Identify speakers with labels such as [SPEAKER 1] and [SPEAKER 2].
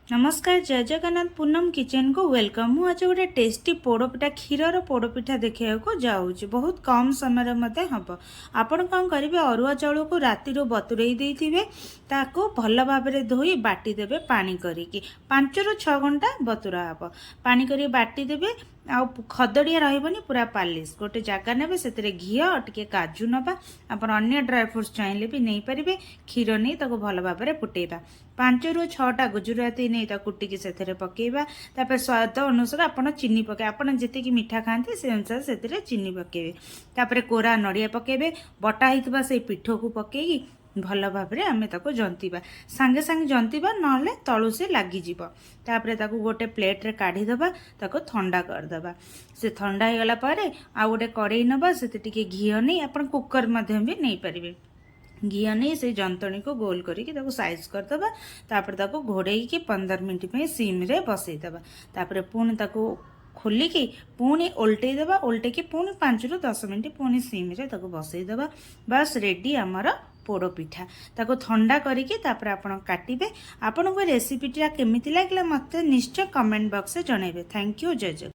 [SPEAKER 1] नमस्कार जय जगन्नाथ पूनम किचन को वेलकम। मु आज गोटे टेस्टी पोड़पिठा क्षीर पोड़पिठा देखा जाऊँगी। बहुत कम समय हम आपण कौन करेंगे, अरुआ चाउल को राति बतुरे ताको भल भाव धोई बाटीदेवे पानी करिकी 5 ରୁ 6 घंटा बतुरा हम पानी करी बाटीदेवे। आउ खदड़िया रही पूरा पालिश गोटे जगह ने से घी टे काजू नवा आप अन्य ड्राई फ्रुट्स चाहिए भी नहीं पारे। क्षीर नहीं ताको भल भाव फुटेबा 5 ରୁ 6टा गुजराती नहीं कुटिकी से पकेबा। तापर स्वाद अनुसार आपड़ चीनी पके आपड़ जी मिठा खाते से अनुसार से चीनी पकेबे। तापर कोरा नड़िया पकेबे बटा होता से पिठ को पकईकी भल भाव आम जंतीबा सांगे सांगे जंतीबा ना तलु से लगिज। तापर ताकू गोटे प्लेट रे काढ़ीदबा ताको ठंडा करदबा। से ठंडा हो गला परे आ गोटे कड़ई नबा से घी नहीं आप कुकर मध्यम भी नहीं पारे। घी नहीं से जंतणी को गोल करके साइज करदबा। तापर ताको घोड़े 15 मिनट में सिम रे बसईदबा। तापर पुणी ताको खोलिकी पुणी ओल्टेदेबा। ओल्टेकी पुणी 5 ରୁ 10 मिनट पुणी सिम रे ताको बसईदबा। बस रेडी आमर पोड़ पिठा। ताको ठंडा करिकी तापर आपण काटिबे। आपनको रेसिपीटा केमिति लागला मते निश्चय कमेंट बॉक्स में जनइबे। थैंक यू जय जगन्नाथ।